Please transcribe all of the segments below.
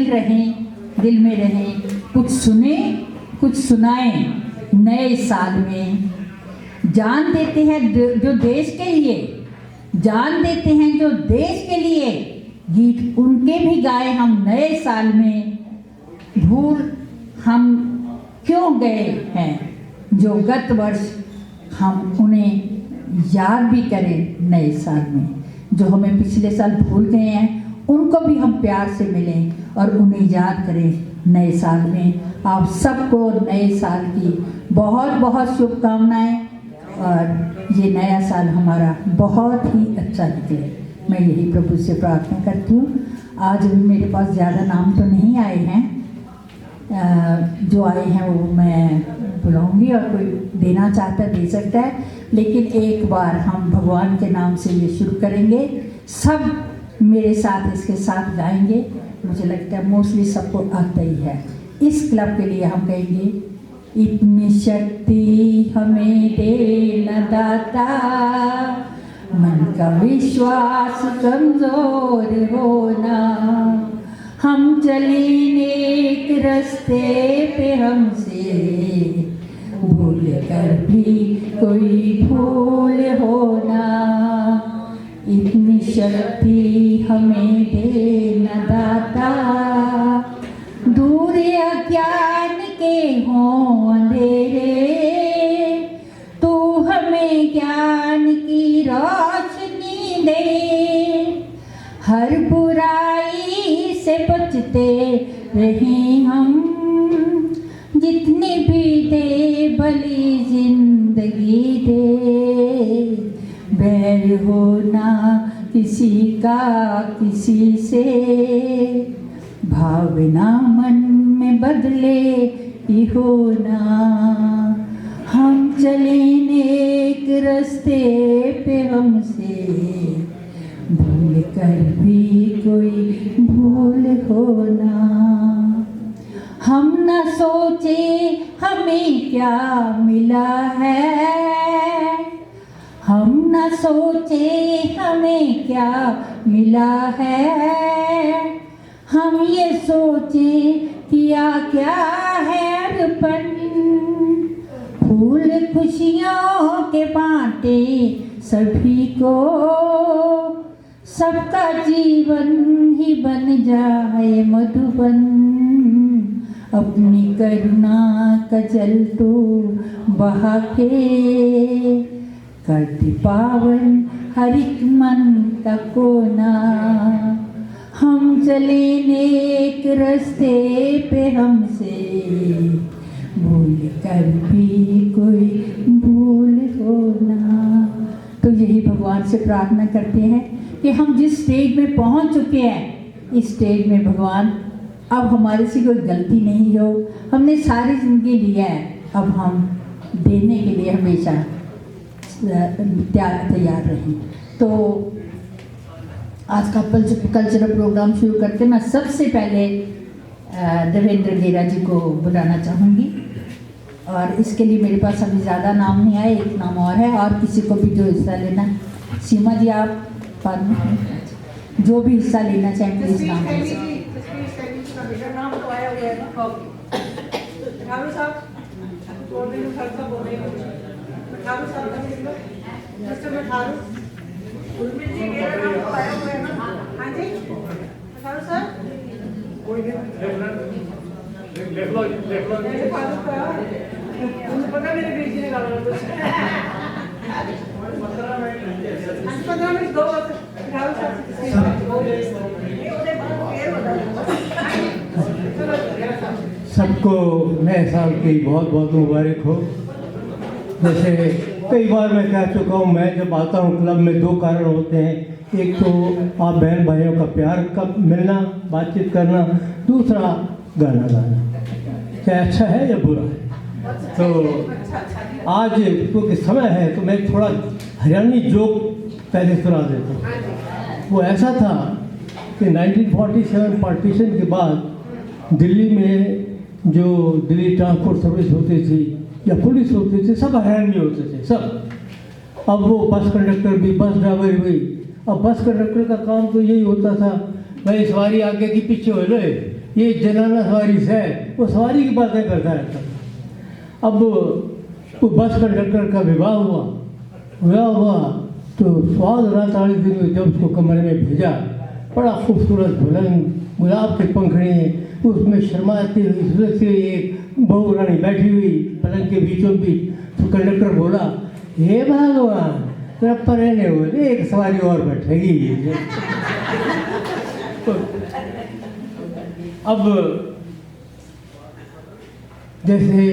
दिल में रहें, कुछ सुने कुछ सुनाएं नए साल में। जान देते हैं जो देश के लिए, जान देते हैं जो देश के लिए, गीत उनके भी गाए हम नए साल में। भूल हम क्यों गए हैं जो गत वर्ष, हम उन्हें याद भी करें नए साल में। जो हमें पिछले साल भूल गए हैं उनको भी हम प्यार से मिलें और उन्हें याद करें नए साल में। आप सबको नए साल की बहुत बहुत शुभकामनाएं और ये नया साल हमारा बहुत ही अच्छा निकले, मैं यही प्रभु से प्रार्थना करती हूँ। आज भी मेरे पास ज़्यादा नाम तो नहीं आए हैं, जो आए हैं वो मैं बुलाऊंगी और कोई देना चाहता है दे सकता है, लेकिन एक बार हम भगवान के नाम से ये शुरू करेंगे। सब मेरे साथ इसके साथ गाएंगे, मुझे लगता है मोस्टली सबको आता ही है। इस क्लब के लिए हम कहेंगे, इतनी शक्ति हमें दे न दाता, मन का विश्वास कमजोर होना, हम चले नेक रास्ते पे हमसे भूल कर भी कोई भूल होना। इतनी शक्ति हमें दे न दाता, दूर अज्ञान के हों अंधेरे, तू हमें ज्ञान की रोशनी दे। हर बुराई से बचते रहें हम, जितनी भी दे भली जिंदगी दे। बैर होना किसी का किसी से, भावना मन में बदले ही होना। हम चले नेक रास्ते पे हमसे भूल कर भी कोई भूल होना। हम न सोचे हमें क्या मिला है, हम न सोचे हमें क्या मिला है, हम ये सोचे किया क्या है अर्पण। फूल खुशियों के बांटे सभी को, सबका जीवन ही बन जाए मधुबन। अपनी करुणा का जल तो बहा के, करती पावन हर एक मन का कोना। हम चले नेक रास्ते पे हमसे भूल कर भी कोई भूल होना। तो यही भगवान से प्रार्थना करते हैं कि हम जिस स्टेज में पहुंच चुके हैं, इस स्टेज में भगवान अब हमारे से कोई गलती नहीं हो। हमने सारी जिंदगी लिया है, अब हम देने के लिए हमेशा तैयार रहें। तो आज का कल्चरल प्रोग्राम शुरू करते मैं सबसे पहले देवेंद्र गेरा जी को बुलाना चाहूँगी, और इसके लिए मेरे पास अभी ज़्यादा नाम नहीं आए, एक नाम और है, और किसी को भी जो हिस्सा लेना। सीमा जी आप बाद में जो भी हिस्सा लेना चाहें प्लीज़ नाम लें। सबको नए साल की बहुत बहुत मुबारक हो। जैसे कई बार मैं कह चुका हूँ, मैं जब आता हूँ क्लब में दो कारण होते हैं। एक तो आप बहन भाइयों का प्यार का मिलना, बातचीत करना, दूसरा गाना गाना, चाहे अच्छा है या बुरा है। तो आज क्योंकि समय है तो मैं थोड़ा हरियाणवी जोक पहले सुना देता हूँ। वो ऐसा था कि 1947 पार्टीशन के बाद दिल्ली में जो दिल्ली ट्रांसपोर्ट सर्विस होती थी या पुलिस होती थी, सब हरियाणवी होते थे सब। अब वो बस कंडक्टर भी, बस ड्राइवर भी। अब बस कंडक्टर का काम तो यही होता था, भाई सवारी आगे की पीछे हो रहे, ये जनाना सवारी से वो सवारी की बातें करता रहता था। अब वो बस कंडक्टर का विवाह हुआ तो स्वाद रात वाले दिन जब उसको कमरे में भेजा, बड़ा खूबसूरत दुल्हन, गुलाब के पंखड़ी, उसमें शर्माती हुई सूरत से एक बहू रानी बैठी हुई पलंग के बीचों बीच। तो कंडक्टर बोला, हे भगवान तेरा परेने हो, एक सवारी और बैठेगी। अब जैसे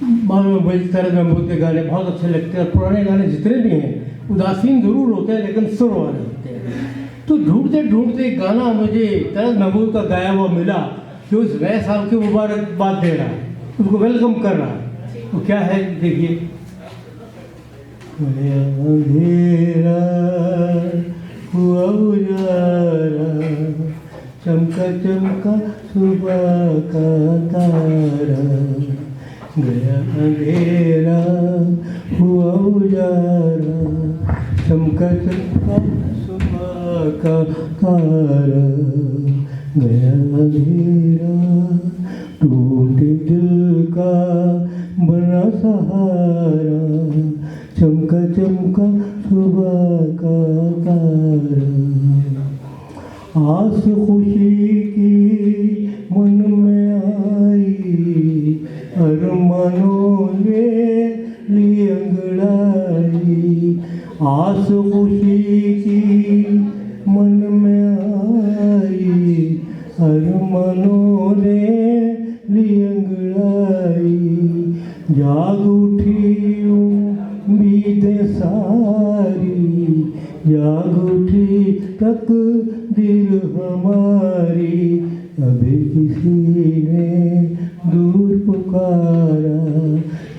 मानो मुझे तरज महमूद के गाने बहुत अच्छे लगते हैं, पुराने गाने जितने भी हैं उदासीन जरूर होते हैं लेकिन सुर वाले होते हैं। तो ढूंढते ढूंढते गाना मुझे तरज महमूद का गाया हुआ मिला, जो इस नए साल की मुबारकबाद दे रहा है, उसको वेलकम कर रहा है। वो क्या है देखिए, अंधेरा हुआ उजाला, चमका चमका सुबह का तारा, गया अंधेरा हुआ उजाला, चमका चमका सुबह का तारा, गया अंधेरा टूटे दिल का बना सहारा, चमका चमका सुबह का तारा, आस खुशी की मन में आई, अरमानों ने ली अंगड़ाई, आस खुशी की मन में आई, अरमानों ने ली अंगड़ाई, जाग उठी उम्मीदें सारी, जाग उठी तकदीर हमारी, अभी किसी ने दूर पुकारा,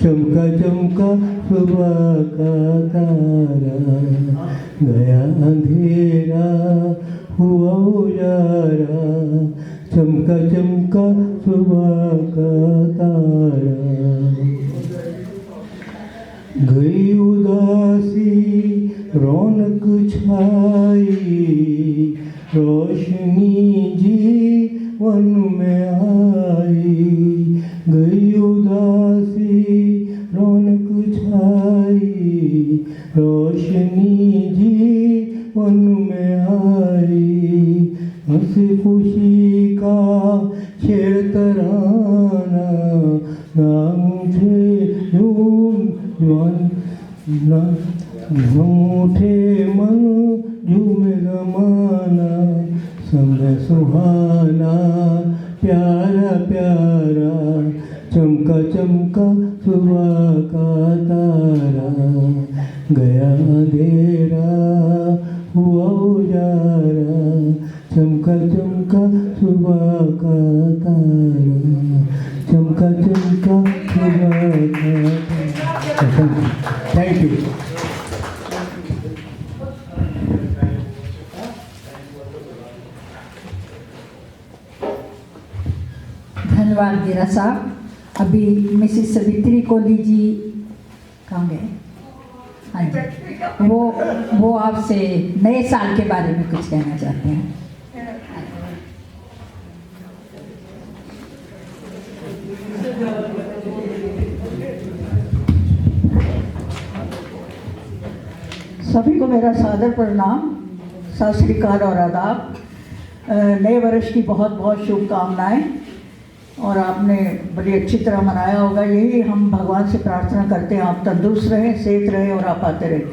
चमका चमका सुबह का तारा, गया अंधेरा हुआ उजाला, चमका चमका सुबह का तारा, गई उदासी रौनक छाई, रोशनी जीवन में आई, गई उदासी रौनक छाई, रोशनी जीवन में आई, हंसी खुशी का शेर तराना, ना मुझे उठे मन झूमे जमाना, समय सुहाना प्यारा प्यारा, चमका चमका सुबह का तारा, गया अंधेरा हुआ उजाला, चमका चमका सुबह का तारा, चमका चमका सुबह का तारा। Thank you. धन्यवाद गिरा साहब। अभी मिसेस सवित्री कोहली जी कहाँ गए? हाँ जी, वो आपसे नए साल के बारे में कुछ कहना चाहते हैं। सभी को मेरा सादर प्रणाम, सत श्री अकाल और आदाब। नए वर्ष की बहुत बहुत शुभकामनाएं। और आपने बड़ी अच्छी तरह मनाया होगा, यही हम भगवान से प्रार्थना करते हैं आप तंदुरुस्त रहें, सेहत रहे और आप आते रहें।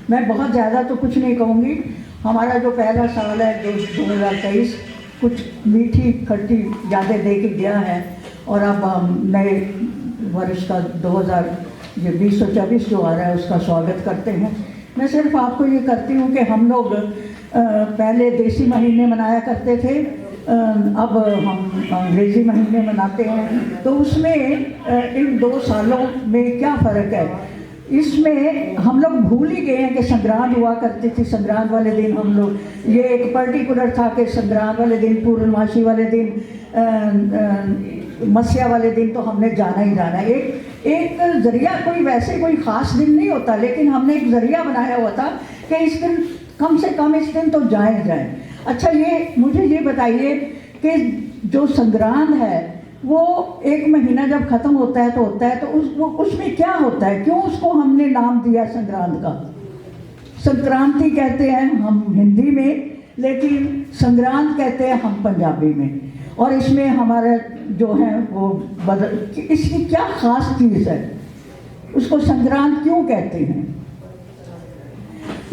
मैं बहुत ज़्यादा तो कुछ नहीं कहूँगी। हमारा जो पहला साल है 2023 कुछ मीठी खट्टी यादें दे के गया है, और अब हम नए वर्ष का 2024 जो आ रहा है उसका स्वागत करते हैं। मैं सिर्फ आपको ये करती हूँ कि हम लोग पहले देसी महीने मनाया करते थे, अब हम अंग्रेज़ी महीने मनाते हैं। तो उसमें इन 2 सालों में क्या फ़र्क है? इसमें हम लोग भूल ही गए हैं कि संक्रांत हुआ करती थी। संक्रांत वाले दिन हम लोग ये एक पर्टिकुलर था कि संक्रांत वाले दिन, पूर्णमासी वाले दिन, मस्या वाले दिन तो हमने जाना ही जाना है। एक ज़रिया, कोई वैसे कोई ख़ास दिन नहीं होता, लेकिन हमने एक ज़रिया बनाया हुआ था कि इस दिन कम से कम इस दिन तो जाएं। अच्छा, ये मुझे ये बताइए कि जो संक्रांत है वो एक महीना जब खत्म होता है तो उसमें क्या होता है, क्यों उसको हमने नाम दिया संक्रांत का? संक्रांति कहते हैं हम हिंदी में, लेकिन संक्रांत कहते हैं हम पंजाबी में। और इसमें हमारा जो है वो इसकी क्या खास चीज़ है, उसको संक्रांत क्यों कहते हैं?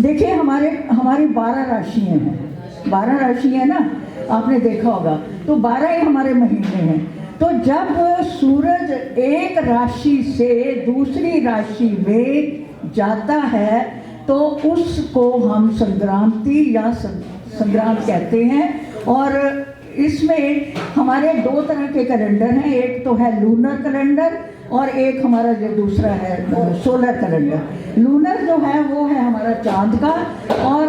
देखिए हमारी 12 राशियाँ हैं, 12 राशियाँ ना, आपने देखा होगा। तो 12 ही हमारे महीने हैं। तो जब सूरज एक राशि से दूसरी राशि में जाता है तो उसको हम संक्रांति या संक्रांत कहते हैं। और इसमें हमारे 2 तरह के कैलेंडर हैं, एक तो है लूनर कैलेंडर और एक हमारा जो दूसरा है सोलर कैलेंडर। लूनर जो है वो है हमारा चांद का, और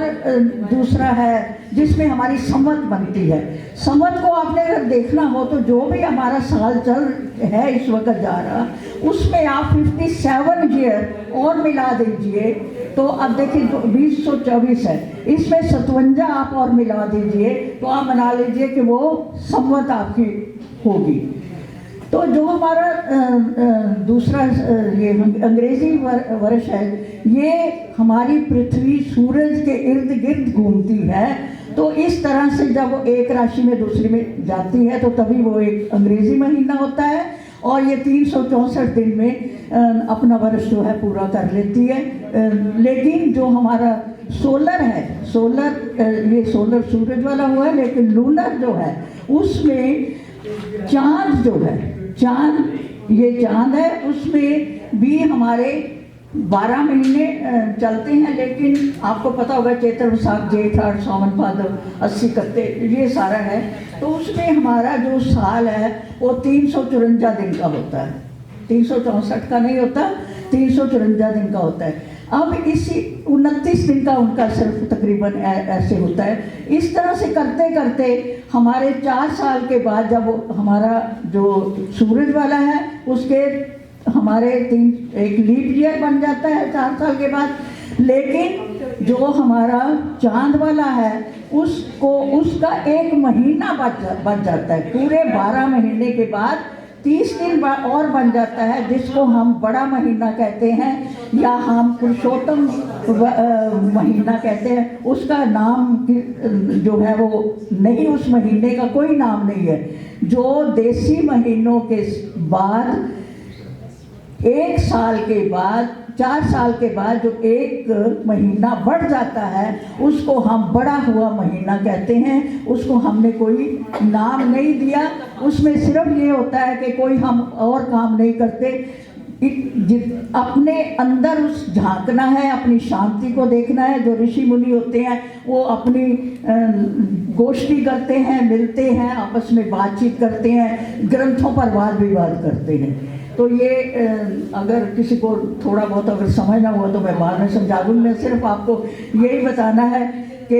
दूसरा है जिसमें हमारी संवत बनती है। संवत को आपने अगर देखना हो तो जो भी हमारा साल चल है इस वक्त जा रहा, उसमें आप 57 ईयर और मिला दीजिए तो अब देखिए 2024 है, इसमें 57 आप और मिला दीजिए तो आप बना लीजिए कि वो संवत आपकी होगी। तो जो हमारा दूसरा ये अंग्रेजी वर्ष है, ये हमारी पृथ्वी सूरज के इर्द गिर्द घूमती है। तो इस तरह से जब वो एक राशि में दूसरी में जाती है तो तभी वो एक अंग्रेजी महीना होता है, और ये 364 दिन में अपना वर्ष जो है पूरा कर लेती है। लेकिन जो हमारा सोलर है, ये सोलर सूरज वाला हुआ है, लेकिन लूनर जो है उसमें चांद जो है, ये चांद है, उसमें भी हमारे 12 महीने चलते हैं। लेकिन आपको पता होगा चैत्र वैसाख जेठ आठ सावन भादव अस्सी कत्ते ये सारा है। तो उसमें हमारा जो साल है वो 354 दिन का होता है, 364 का नहीं होता, 354 दिन का होता है। अब इसी 29 दिन का उनका सिर्फ तकरीबन ऐसे होता है। इस तरह से करते करते हमारे 4 साल के बाद जब हमारा जो सूरज वाला है उसके हमारे एक लीप ईयर बन जाता है 4 साल के बाद। लेकिन जो हमारा चांद वाला है उसका एक महीना बच जाता है। पूरे 12 महीने के बाद 30 दिन और बन जाता है, जिसको हम बड़ा महीना कहते हैं या हम पुरुषोत्तम महीना कहते हैं। उसका नाम जो है वो नहीं, उस महीने का कोई नाम नहीं है। जो देसी महीनों के बाद 1 साल के बाद 4 साल के बाद जो एक महीना बढ़ जाता है उसको हम बड़ा हुआ महीना कहते हैं। उसको हमने कोई नाम नहीं दिया, उसमें सिर्फ ये होता है कि कोई हम और काम नहीं करते, अपने अंदर उस झांकना है, अपनी शांति को देखना है। जो ऋषि मुनि होते हैं वो अपनी गोष्ठी करते हैं, मिलते हैं, आपस में बातचीत करते हैं, ग्रंथों पर वाद विवाद करते हैं। तो ये अगर किसी को थोड़ा बहुत अगर समझना हुआ तो मैं बाद में समझा दूँ। मैं सिर्फ आपको यही बताना है कि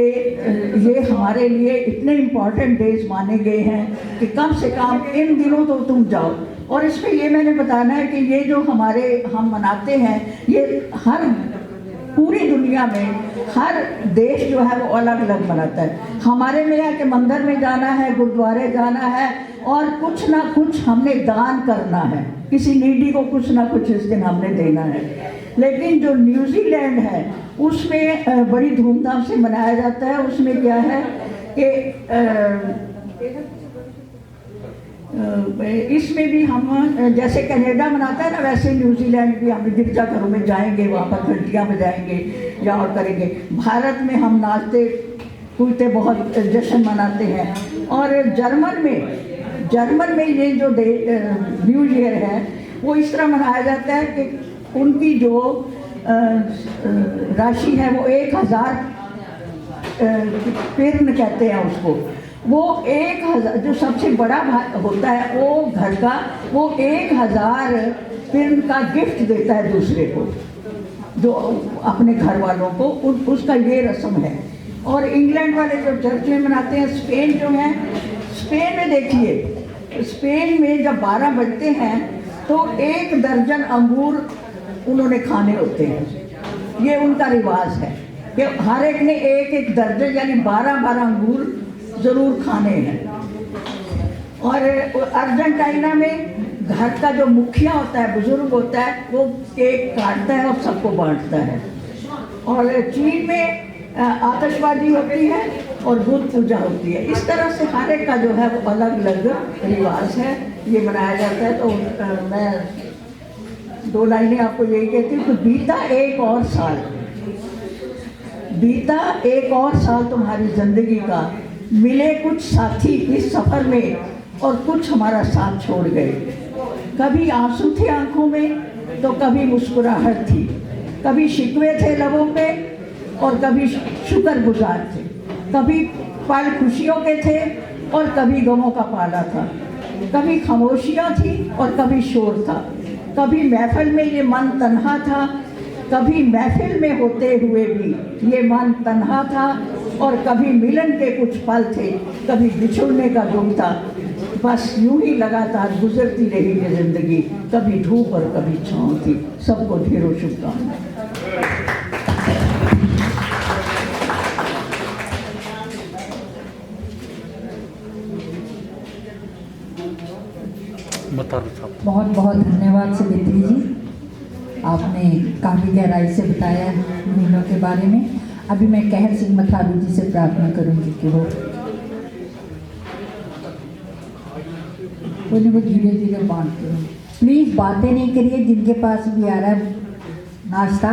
ये हमारे लिए इतने इम्पॉर्टेंट डेज माने गए हैं कि कम से कम इन दिनों तो तुम जाओ। और इसमें ये मैंने बताना है कि ये जो हम मनाते हैं ये पूरी दुनिया में हर देश जो है वो अलग अलग मनाता है। हमारे में है कि मंदिर में जाना है, गुरुद्वारे जाना है और कुछ ना कुछ हमने दान करना है, किसी नीडी को कुछ ना कुछ इस दिन हमने देना है। लेकिन जो न्यूजीलैंड है उसमें बड़ी धूमधाम से मनाया जाता है। उसमें क्या है कि इसमें भी हम जैसे कनाडा मनाता है ना, वैसे न्यूजीलैंड भी हम गिरजाघरों में जाएंगे, वहाँ पर घंटियाँ बजाएंगे या और करेंगे। भारत में हम नाचते कूदते बहुत जश्न मनाते हैं। और जर्मन में ये जो न्यू ईयर है वो इस तरह मनाया जाता है कि उनकी जो राशि है वो 1000 पिर्न कहते हैं उसको। वो 1000 जो सबसे बड़ा होता है वो घर का, वो 1000 पिर्न का गिफ्ट देता है दूसरे को, जो अपने घर वालों को, उसका ये रस्म है। और इंग्लैंड वाले जो चर्च में मनाते हैं, स्पेन जो है, स्पेन में देखिए, स्पेन में जब 12 बजते हैं तो 1 दर्जन अंगूर उन्होंने खाने होते हैं। ये उनका रिवाज है कि हर एक ने 1-1 दर्जन यानी 12-12 अंगूर ज़रूर खाने हैं। और अर्जेंटीना में घर का जो मुखिया होता है, बुजुर्ग होता है, वो केक काटता है और सबको बांटता है। और चीन में आतिशबाजी होती है और बुद्ध पूजा होती है। इस तरह से हर एक का जो है वो अलग अलग रिवाज है, ये मनाया जाता है। तो मैं 2 लाइनें आपको यही कहती हूँ कि बीता एक और साल तुम्हारी जिंदगी का, मिले कुछ साथी इस सफर में और कुछ हमारा साथ छोड़ गए। कभी आंसू थे आंखों में तो कभी मुस्कुराहट थी, कभी शिकवे थे लबों पे और कभी शुक्रगुजार थे, कभी पल खुशियों के थे और कभी गमों का पाला था, कभी खामोशियाँ थी और कभी शोर था, कभी महफिल में ये मन तन्हा था, कभी महफिल में होते हुए भी ये मन तन्हा था, और कभी मिलन के कुछ पल थे, कभी बिछुड़ने का दुख था। बस यूं ही लगातार गुजरती रही ये जिंदगी, कभी धूप और कभी छाँव थी। सबको ढेरों शुभकामनाएं। बहुत बहुत धन्यवाद सावित्री जी, आपने काफ़ी गहराई से बताया मीनों के बारे में। अभी मैं कहर सिंह मथारू जी से प्रार्थना करूंगी कि वो धीरे धीरे बांटते हैं। प्लीज़ बातें नहीं करिए, जिनके पास भी आ रहा है नाश्ता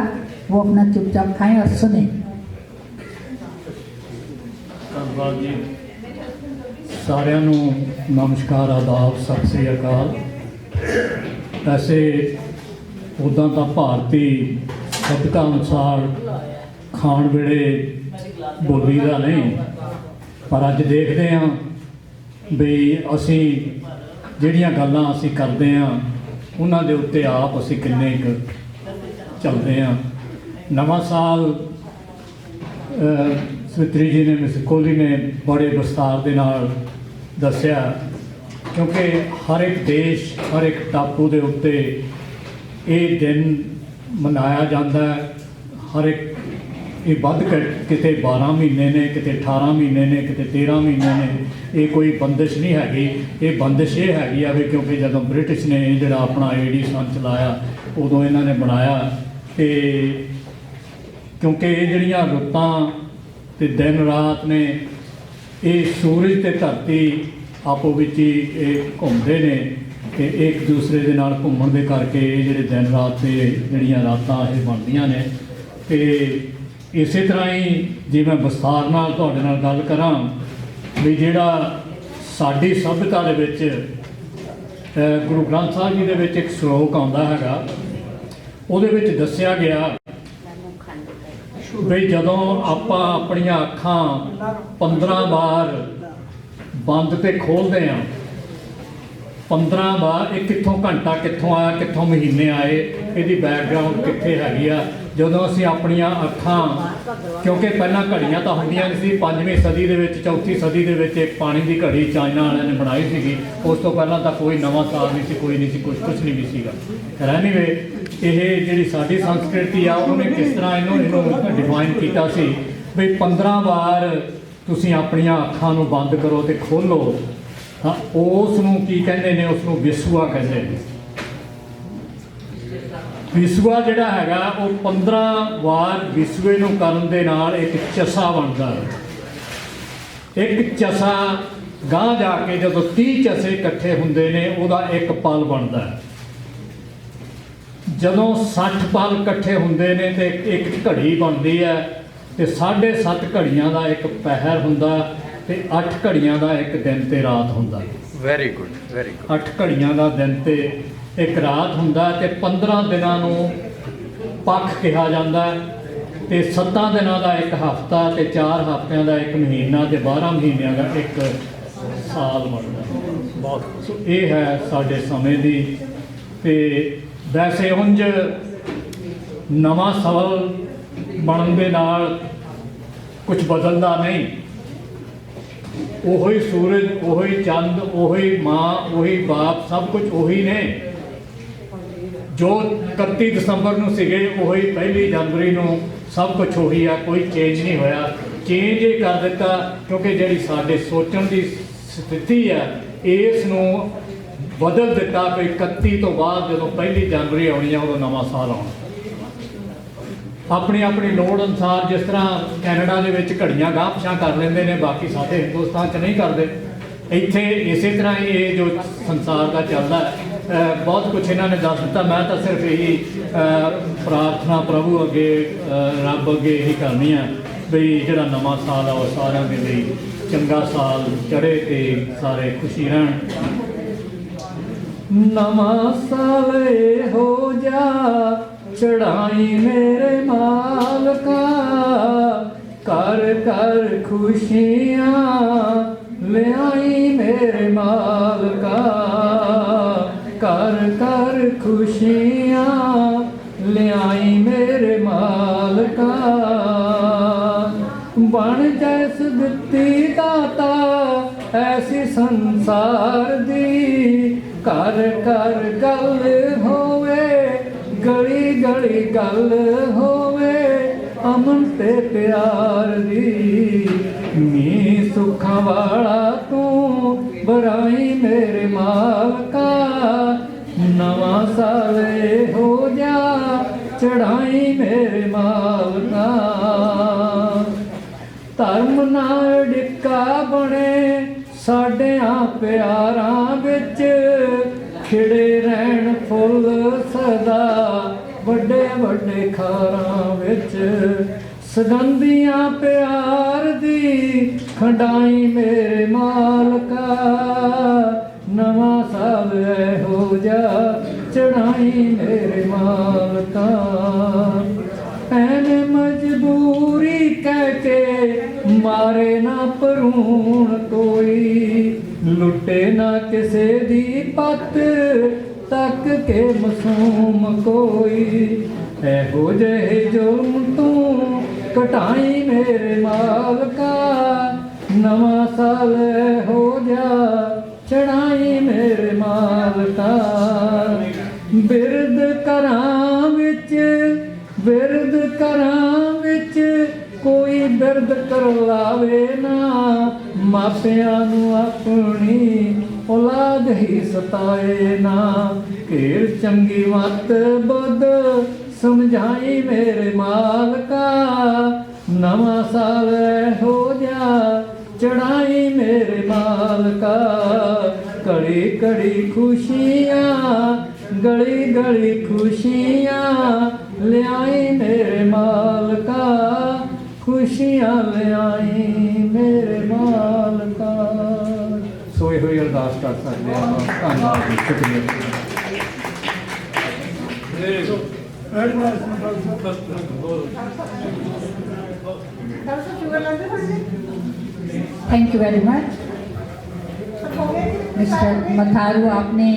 वो अपना चुपचाप खाएं और सुने। ਧੰਨਵਾਦ ਜੀ ਸਾਰਿਆਂ ਨੂੰ, ਨਮਸਕਾਰ, ਆਦਾਬ, ਸਤਿ ਸ੍ਰੀ ਅਕਾਲ। ਵੈਸੇ ਉੱਦਾਂ ਤਾਂ ਭਾਰਤੀ ਸੱਭਿਅਤਾ ਅਨੁਸਾਰ ਖਾਣ ਵੇਲੇ ਬੋਲੀ ਦਾ ਨਹੀਂ, ਪਰ ਅੱਜ ਦੇਖਦੇ ਹਾਂ ਵੀ ਅਸੀਂ ਜਿਹੜੀਆਂ ਗੱਲਾਂ ਅਸੀਂ ਕਰਦੇ ਹਾਂ ਉਹਨਾਂ ਦੇ ਉੱਤੇ ਆਪ ਅਸੀਂ ਕਿੰਨੇ ਕੁ ਚੱਲਦੇ ਹਾਂ। ਨਵਾਂ ਸਾਲ ਸਵਿਤਰੀ ਜੀ ਨੇ, ਮਿਸ ਕੋਹਲੀ ਨੇ ਬੜੇ ਵਿਸਤਾਰ ਦੇ ਨਾਲ ਦੱਸਿਆ, ਕਿਉਂਕਿ ਹਰ ਇੱਕ ਦੇਸ਼, ਹਰ ਇੱਕ ਟਾਪੂ ਦੇ ਉੱਤੇ ਇਹ ਦਿਨ ਮਨਾਇਆ ਜਾਂਦਾ ਹੈ। ਹਰ ਇੱਕ ਇਹ ਵੱਧ ਕਿਤੇ 12 ਮਹੀਨੇ ਨੇ, ਕਿਤੇ 18 ਮਹੀਨੇ ਨੇ, ਕਿਤੇ 13 ਮਹੀਨੇ ਨੇ। ਇਹ ਕੋਈ ਬੰਦਿਸ਼ ਨਹੀਂ ਹੈਗੀ। ਇਹ ਬੰਦਿਸ਼ ਇਹ ਹੈਗੀ ਆ ਵੀ ਕਿਉਂਕਿ ਜਦੋਂ ਬ੍ਰਿਟਿਸ਼ ਨੇ ਜਿਹੜਾ ਆਪਣਾ AD ਸਨ ਚਲਾਇਆ ਉਦੋਂ ਇਹਨਾਂ ਨੇ ਬਣਾਇਆ, ਅਤੇ ਕਿਉਂਕਿ ਇਹ ਜਿਹੜੀਆਂ ਰੁੱਤਾਂ ਅਤੇ ਦਿਨ ਰਾਤ ਨੇ, ਇਹ ਸੂਰਜ ਅਤੇ ਧਰਤੀ ਆਪੋ ਵਿੱਚ ਹੀ ਇਹ ਘੁੰਮਦੇ ਨੇ, ਅਤੇ ਇੱਕ ਦੂਸਰੇ ਦੇ ਨਾਲ ਘੁੰਮਣ ਦੇ ਕਰਕੇ ਇਹ ਜਿਹੜੇ ਦਿਨ ਰਾਤ ਅਤੇ ਜਿਹੜੀਆਂ ਰਾਤਾਂ ਇਹ ਬਣਦੀਆਂ ਨੇ। ਅਤੇ ਇਸੇ ਤਰ੍ਹਾਂ ਹੀ ਜੇ ਮੈਂ ਵਿਸਥਾਰ ਨਾਲ ਤੁਹਾਡੇ ਨਾਲ ਗੱਲ ਕਰਾਂ ਵੀ ਜਿਹੜਾ ਸਾਡੀ ਸਭਿਅਤਾ ਦੇ ਵਿੱਚ ਗੁਰੂ ਗ੍ਰੰਥ ਸਾਹਿਬ ਜੀ ਦੇ ਵਿੱਚ ਇੱਕ ਸ਼ਲੋਕ ਆਉਂਦਾ ਹੈਗਾ, ਉਹਦੇ ਵਿੱਚ ਦੱਸਿਆ ਗਿਆ ਵੀ ਜਦੋਂ ਆਪਾਂ ਆਪਣੀਆਂ ਅੱਖਾਂ 15 ਵਾਰ ਬੰਦ ਤੇ ਖੋਲ੍ਹਦੇ ਹਾਂ, 15 ਵਾਰ, ਇਹ ਕਿੱਥੋਂ ਘੰਟਾ ਕਿੱਥੋਂ ਆਇਆ, ਕਿੱਥੋਂ ਮਹੀਨੇ ਆਏ, ਇਹਦੀ ਬੈਕਗਰਾਊਂਡ ਕਿੱਥੇ ਹੈਗੀ ਆ। ਜਦੋਂ ਅਸੀਂ ਆਪਣੀਆਂ ਅੱਖਾਂ, ਕਿਉਂਕਿ ਪਹਿਲਾਂ ਘੜੀਆਂ ਤਾਂ ਹੁੰਦੀਆਂ ਨਹੀਂ ਸੀ, 5ਵੀਂ ਸਦੀ ਦੇ ਵਿੱਚ, 4ਥੀ ਸਦੀ ਦੇ ਵਿੱਚ ਇੱਕ ਪਾਣੀ ਦੀ ਘੜੀ ਚਾਈਨਾ ਵਾਲਿਆਂ ਨੇ ਬਣਾਈ ਸੀਗੀ। ਉਸ ਤੋਂ ਪਹਿਲਾਂ ਤਾਂ ਕੋਈ ਨਵਾਂ ਸਾਲ ਨਹੀਂ ਸੀ, ਕੋਈ ਨਹੀਂ ਸੀ, ਕੁਛ ਨਹੀਂ ਵੀ ਸੀਗਾ। ਐਨੀਵੇ ਇਹ ਜਿਹੜੀ ਸਾਡੀ ਸੰਸਕ੍ਰਿਤੀ ਆ ਉਹਨੇ ਕਿਸ ਤਰ੍ਹਾਂ ਇਹਨੂੰ ਡਿਫਾਈਨ ਕੀਤਾ ਸੀ ਵੀ 15 ਵਾਰ ਤੁਸੀਂ ਆਪਣੀਆਂ ਅੱਖਾਂ ਨੂੰ ਬੰਦ ਕਰੋ ਅਤੇ ਖੋਲ੍ਹੋ, ਤਾਂ ਉਸ ਨੂੰ ਕੀ ਕਹਿੰਦੇ ਨੇ, ਉਸ ਨੂੰ ਵਿਸਵਾ ਕਹਿੰਦੇ ਨੇ। ਵਿਸਵਾ ਜਿਹੜਾ ਹੈਗਾ ਉਹ 15 ਵਾਰ ਵਿਸਵੇ ਨੂੰ ਕਰਨ ਦੇ ਨਾਲ ਇੱਕ ਚਸਾ ਬਣਦਾ ਹੈ। ਇੱਕ ਚਸਾ ਗਾਂਹ ਜਾ ਕੇ ਜਦੋਂ 30 ਚਸੇ ਇਕੱਠੇ ਹੁੰਦੇ ਨੇ ਉਹਦਾ ਇੱਕ ਪਲ ਬਣਦਾ ਹੈ। ਜਦੋਂ 60 ਪਲ ਇਕੱਠੇ ਹੁੰਦੇ ਨੇ ਤੇ ਇੱਕ ਘੜੀ ਬਣਦੀ ਹੈ, ਤੇ 7.5 ਘੜੀਆਂ ਦਾ ਇੱਕ ਪਹਿਰ ਹੁੰਦਾ, ਤੇ 8 ਘੜੀਆਂ ਦਾ ਇੱਕ ਦਿਨ ਤੇ ਰਾਤ ਹੁੰਦਾ। Very good, very good. 8 ਘੜੀਆਂ ਦਾ ਦਿਨ ਤੇ ਇੱਕ ਰਾਤ ਹੁੰਦਾ, ਤੇ 15 ਦਿਨਾਂ ਨੂੰ ਪੱਖ ਕਿਹਾ ਜਾਂਦਾ, ਤੇ 7 ਦਿਨਾਂ ਦਾ ਇੱਕ ਹਫ਼ਤਾ, ਤੇ 4 ਹਫ਼ਤਿਆਂ ਦਾ ਇੱਕ ਮਹੀਨਾ, ਤੇ 12 ਮਹੀਨਿਆਂ ਦਾ ਇੱਕ ਸਾਲ ਬਣਦਾ। ਬਹੁਤ ਸੋ ਇਹ ਹੈ ਸਾਡੇ ਸਮੇਂ ਦੀ। ਤੇ ਵੈਸੇ ਉਂਝ ਨਵਾਂ ਸਾਲ ਬਣਨ ਦੇ ਨਾਲ ਕੁਝ ਬਦਲਦਾ ਨਹੀਂ। ਉਹੀ ਸੂਰਜ, ਉਹੀ ਚੰਦ, ਉਹੀ ਮਾਂ, ਉਹੀ ਬਾਪ, ਸਭ ਕੁਝ ਉਹੀ ਨੇ। ਜੋ 31 ਦਸੰਬਰ ਨੂੰ ਸੀਗੇ ਉਹੀ 1 ਜਨਵਰੀ ਨੂੰ, ਸਭ ਕੁਝ ਉਹੀ ਆ, ਕੋਈ ਚੇਂਜ ਨਹੀਂ ਹੋਇਆ। ਚੇਂਜ ਇਹ ਕਰ ਦਿੱਤਾ ਕਿਉਂਕਿ ਜਿਹੜੀ ਸਾਡੇ ਸੋਚਣ ਦੀ ਸਥਿਤੀ ਹੈ ਇਸ ਨੂੰ ਬਦਲ ਦਿੱਤਾ ਕਿ 31 ਤੋਂ ਬਾਅਦ ਜਦੋਂ 1 ਜਨਵਰੀ ਆਉਣੀ ਆ ਉਦੋਂ ਨਵਾਂ ਸਾਲ ਆਉਣਾ। ਆਪਣੀ ਆਪਣੀ ਲੋੜ ਅਨੁਸਾਰ, ਜਿਸ ਤਰ੍ਹਾਂ ਕੈਨੇਡਾ ਦੇ ਵਿੱਚ ਘੜੀਆਂ ਗਾਂਹ ਪਿਛਾਂ ਕਰ ਲੈਂਦੇ ਨੇ, ਬਾਕੀ ਸਾਡੇ ਹਿੰਦੁਸਤਾਨ 'ਚ ਨਹੀਂ ਕਰਦੇ। ਇੱਥੇ ਇਸੇ ਤਰ੍ਹਾਂ ਹੀ ਇਹ ਜੋ ਸੰਸਾਰ ਦਾ ਚੱਲਦਾ ਬਹੁਤ ਕੁਝ ਇਹਨਾਂ ਨੇ ਦੱਸ ਦਿੱਤਾ। ਮੈਂ ਤਾਂ ਸਿਰਫ ਇਹੀ ਪ੍ਰਾਰਥਨਾ ਪ੍ਰਭੂ ਅੱਗੇ, ਰੱਬ ਅੱਗੇ ਇਹੀ ਕਰਨੀ ਆ ਵੀ ਜਿਹੜਾ ਨਵਾਂ ਸਾਲ ਆ ਉਹ ਸਾਰਿਆਂ ਦੇ ਲਈ ਚੰਗਾ ਸਾਲ ਚੜ੍ਹੇ ਤੇ ਸਾਰੇ ਖੁਸ਼ੀ ਰਹਿਣ। ਨਵਾਂ ਸਾਲ ਹੋ ਜਾ ਚੜਾਈ ਮੇਰੇ ਮਾਲਕਾ, ਕਰ ਕਰ ਖੁਸ਼ੀਆਂ ਲਿਆਈ ਮੇਰੇ ਮਾਲਕਾ, ਕਰ ਕਰ ਖੁਸ਼ੀਆਂ ਲਿਆਈ ਮੇਰੇ ਮਾਲਕਾ। ਬਣ ਜੈਸ ਦਿੱਤੀ ਦਾਤਾ ਐਸੀ ਸੰਸਾਰ ਦੀ, ਕਰ ਕਰ ਗੱਲ ਹੋਵੇ ਗਲੀ ਗਲੀ ਗੱਲ ਹੋਵੇ ਅਮਨ ਤੇ ਪਿਆਰ ਦੀ। ਨੀ ਸੁੱਖਾਂ ਵਾਲਾ ਤੂੰ ਬਰਾਈ ਮੇਰੇ ਮਾਲਕਾ, ਨਵਾਂ ਸਾਲ ਹੋ ਜਾ ਚੜਾਈ ਮੇਰੇ ਮਾਲਕਾ। ਧਰਮ ਨਾਲ ਡਿੱਕਾ ਬਣੇ ਸਾਡਿਆਂ ਪਿਆਰਾਂ ਵਿੱਚ, ਖਿੜੇ ਰਹਿਣ ਫੁੱਲ ਸਦਾ ਵੱਡੇ ਵੱਡੇ ਖਾਰਾਂ ਵਿੱਚ। ਸਗੰਧੀਆਂ ਪਿਆਰ ਦੀ ਖੰਡਾਈ ਮੇਰੇ ਮਾਲਕਾ, ਨਵਾਂ ਸਾਲ ਹੋ ਜਾ ਚੜਾਈ ਮੇਰੇ ਮਾਲਕਾ। ਐਨੇ ਮਜਬੂਰੀ ਕਹਿ ਕੇ ਮਾਰੇ ਨਾ ਭਰੂਣ ਕੋਈ, ਲੁੱਟੇ ਨਾ ਕਿਸੇ ਦੀ ਪੱਤ ਤੱਕ ਕੇ ਮਾਸੂਮ ਕੋਈ। ਇਹੋ ਜਿਹੇ ਜ਼ੁਲਮ ਤੂੰ ਘਟਾਈ ਮੇਰੇ ਮਾਲਕਾ, ਨਵਾਂ ਸਾਲ ਹੋ ਜਾ ਚੜਾਈ ਮੇਰੇ ਮਾਲਕਾ। ਬਿਰਦ ਘਰਾਂ ਵਿੱਚ, ਬਿਰਦ ਘਰਾਂ ਵਿੱਚ ਕੋਈ ਬਿਰਦ ਕਰਲਾਵੇ ਨਾ, ਮਾਪਿਆਂ ਨੂੰ ਆਪਣੀ ਔਲਾਦ ਹੀ ਸਤਾਏ ਨਾ। ਘੇਰ ਚੰਗੀ ਮੱਤ ਬੁੱਧ ਸਮਝਾਈ ਮੇਰੇ ਮਾਲਕਾ, ਨਵਾਂ ਸਾਲ ਹੋ ਜਾ ਚੜਾਈ ਮੇਰੇ ਮਾਲਕਾ। ਘੜੀ ਘੜੀ ਖੁਸ਼ੀਆਂ ਗਲੀ ਗਲੀ ਖੁਸ਼ੀਆਂ ਲਿਆਈ ਮੇਰੇ ਮਾਲਕਾ, ਖੁਸ਼ੀਆਂ ਲਿਆਈ ਮੇਰੇ ਮਾਲਕਾ। ਸੋਈ ਹੋਈ ਅਰਦਾਸ ਕਰ ਸਕਦੇ ਹਾਂ। ਧੰਨਵਾਦ ਜੀ, ਸ਼ੁਕਰੀਆ। Thank you very much mister Matharu. आपने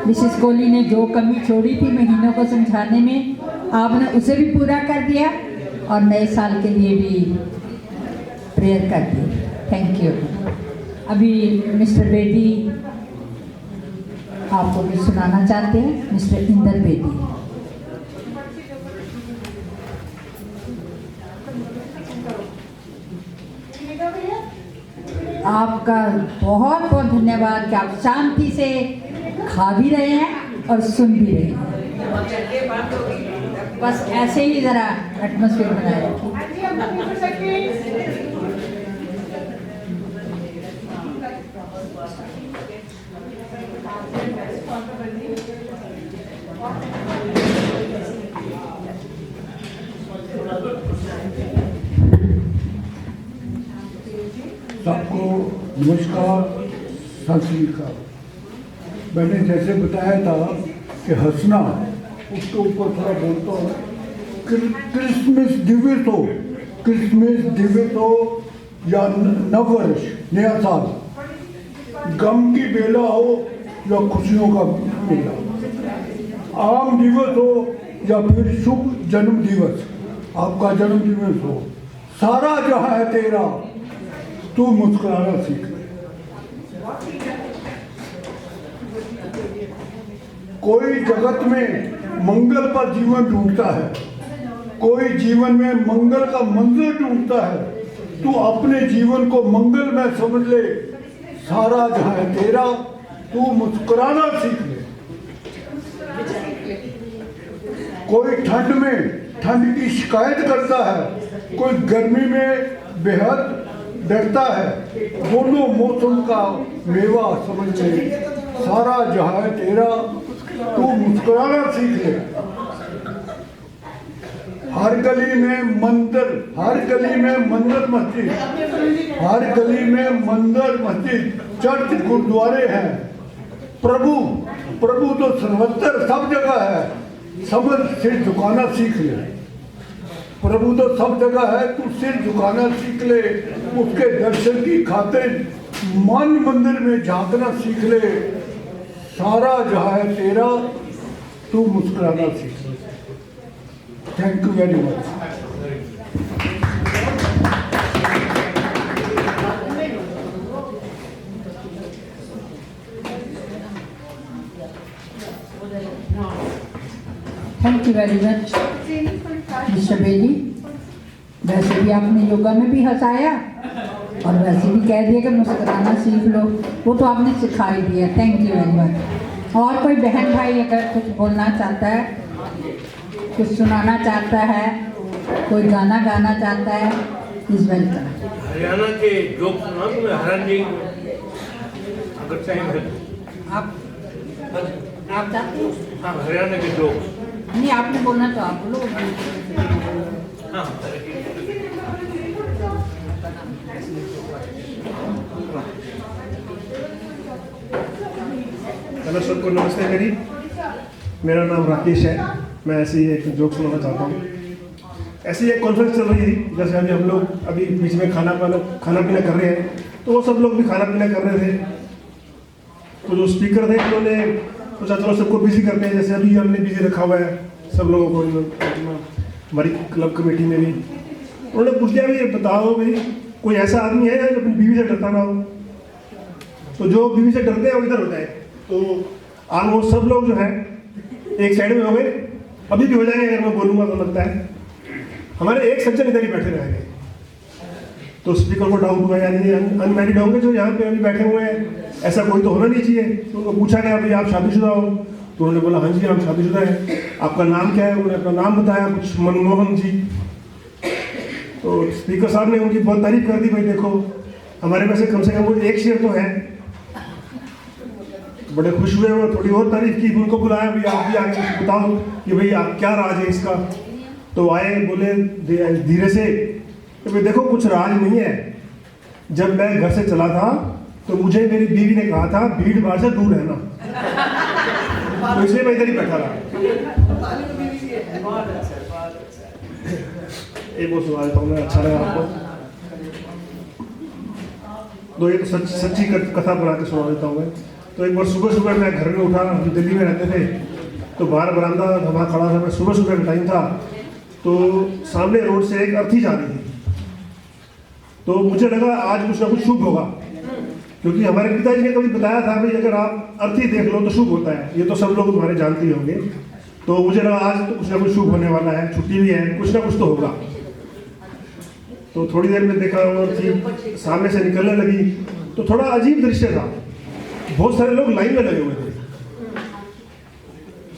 मिसेस कोहली ने जो कमी छोड़ी थी महीनों को समझाने में, आपने उसे भी पूरा कर दिया और नए साल के लिए भी प्रेयर कर दी। Thank you. अभी मिस्टर बेदी आपको भी सुनाना चाहते हैं। मिस्टर इंदर बेदी। आपका बहुत बहुत धन्यवाद कि आप शांति से खा भी रहे हैं और सुन भी रहे हैं। बस ऐसे ही ज़रा एटमॉस्फेयर बनाए रखिए। सबको नमस्कार, सत श्री अकाल। मैंने जैसे बताया था कि हंसना, उसके ऊपर थोड़ा बोलता हूँ। क्रिसमस दिवस हो, क्रिसमस दिवस हो या नववर्ष नया साल, गम की बेला हो या खुशियों का बेला, आम दिवस हो या फिर शुभ जन्म दिवस, आपका जन्म दिवस हो, सारा जहाँ है तेरा, तू मुस्कुराना सीख ले। कोई जगत में मंगल पर जीवन ढूंढता है, कोई जीवन में मंगल का मंजिल ढूंढता है। तू अपने जीवन को मंगल में समझ ले, सारा जहां है तेरा, तू मुस्कुराना सीख ले। कोई ठंड में ठंड की शिकायत करता है, कोई गर्मी में बेहद डरता है, दोनों मौसम का मेवा समझ ले। सारा जहां है तेरा, तू मुस्कुराना सीख ले। हर गली में मंदिर, हर गली में मंदिर मस्जिद, हर गली में मंदिर मस्जिद, चर्च गुरुद्वारे हैं। प्रभु प्रभु तो सर्वत्र सब जगह है, समझ सिर झुकाना सीख ले। प्रभु तो सब जगह है, तू सिर झुकाना सीख ले। उसके दर्शन की खातिर मन मंदिर में झांकना सीख ले। सारा जहां है तेरा, तू मुस्कुराना सीख ले। Thank you very much. Thank you very much mister Bailey. वैसे भी आपने योगा में भी हंसाया और वैसे भी कह दिया कि मुस्कुराना सीख लो, वो तो आपने सिखा ही दिया। Thank you very much. और कोई बहन भाई अगर कुछ बोलना चाहता है, कुछ सुनाना चाहता है, कोई गाना गाना चाहता है, इस वेलकम। हरियाणा के जोक सुना तुम्हें हरण जी, अगर टाइम है आप चाहते हो? हाँ, हरियाणा के जोक। नहीं, आपने बोलना तो आप बोलो। हाँ, हेलो सबको नमस्ते। मेरा नाम राकेश है। मैं ऐसे ही एक जोक सुनाना चाहता हूँ। ऐसी एक कॉन्फ्रेंस चल रही थी, जैसे अभी हम लोग अभी बीच में खाना पीना कर रहे हैं, तो वो सब लोग भी खाना पीना कर रहे थे। तो जो स्पीकर थे उन्होंने सोचा चलो सबको बिजी करते हैं, जैसे अभी हमने बिजी रखा हुआ है सब लोगों को, हमारी क्लब कमेटी में भी। उन्होंने पूछ दिया भी बताओ भाई कोई ऐसा आदमी है जो अपनी बीवी से डरता ना हो। तो जो बीवी से डरते हैं वो इधर होता है। तो ऑलमोस्ट सब लोग जो है एक साइड में हो गए, अभी भी हो जाएंगे अगर मैं बोलूँगा तो लगता है। हमारे एक सज्जन इधर ही बैठे रहेंगे। तो स्पीकर को डाउट हुआ यार ये अनमैरिड होंगे जो यहाँ पे अभी बैठे हुए हैं, ऐसा कोई तो होना नहीं चाहिए। तो उनको पूछा गया भाई आप शादीशुदा हो? तो उन्होंने बोला हाँ जी हम शादीशुदा हैं। आपका नाम क्या है? उन्होंने अपना नाम बताया, कुछ मनमोहन जी। तो स्पीकर साहब ने उनकी बहुत तारीफ कर दी, भाई देखो हमारे में से कम वो एक शेर तो है। बड़े खुश हुए और थोड़ी और तारीफ की, उनको बुलाया भाई आप भी आगे बताओ कि भाई आप क्या राज है इसका। तो आए, बोले धीरे से कि भाई देखो कुछ राज नहीं है। जब मैं घर से चला था तो मुझे मेरी बीवी ने कहा था भीड़ भाड़ से दूर रहना, तो इसलिए मैं इधर ही बैठा रहा। एक वो सुना देता हूँ मैं, अच्छा लगा आपको। तो ये तो सच्ची कथा बना के सुना देता हूँ मैं। तो एक बार सुबह मैं घर में उठा, हम दिल्ली में रहते थे, तो बाहर बरामदा वहाँ खड़ा था मैं, सुबह का टाइम था। तो सामने रोड से एक अर्थी जा रही थी। तो मुझे लगा आज कुछ ना कुछ शुभ होगा, क्योंकि हमारे पिताजी ने कभी बताया था भाई अगर आप अर्थी देख लो तो शुभ होता है। ये तो सब लोग तुम्हारे जानते ही होंगे। तो मुझे लगा आज तो कुछ ना कुछ शुभ होने वाला है, छुट्टी भी है, कुछ ना कुछ तो होगा। तो थोड़ी देर में देखा वो अर्थी सामने से निकलने लगी। तो थोड़ा अजीब दृश्य था, बहुत सारे लोग लाइन में लगे हुए थे।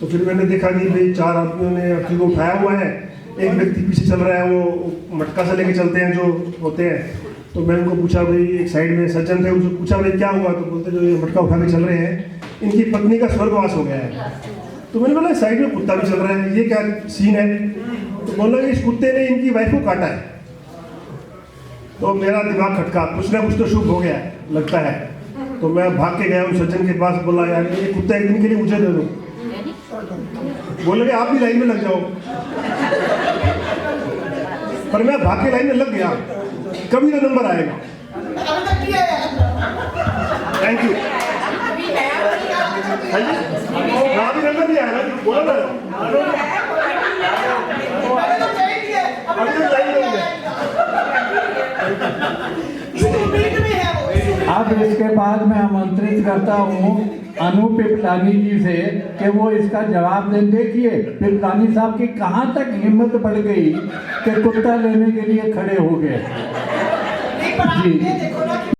तो फिर मैंने देखा कि भाई 4 आदमियों ने अर्थी को उठाया हुआ है, एक व्यक्ति पीछे चल रहा है, वो मटका से लेके चलते हैं जो होते हैं। तो मैं उनको पूछा भाई, एक साइड में सज्जन थे, उनसे पूछा भाई क्या हुआ? तो बोलते जो ये मटका उठा के चल रहे हैं इनकी पत्नी का स्वर्गवास हो गया है। तो मैंने बोला साइड में कुत्ता भी चल रहा है, ये क्या सीन है? तो बोला कि इस कुत्ते ने इनकी वाइफ को काटा है। तो मेरा दिमाग खटका, कुछ ना कुछ तो शुभ हो गया लगता है। तो मैं भाग के गया उन सज्जन के पास, बोला यार ये कुत्ता एक दिन के लिए मुझे दे दो। बोले कि आप भी लाइन में लग जाओ। पर मैं भाग के लाइन में लग गया, कभी तो नंबर आएगा। Thank you. अभी नंबर नहीं आया, बोला ना अभी तो लाइन में है। अब इसके बाद मैं आमंत्रित करता हूँ अनु पिपलानी जी से कि वो इसका जवाब दें। देखिए पिपलानी साहब की कहाँ तक हिम्मत बढ़ गई कि कुत्ता लेने के लिए खड़े हो गए। जी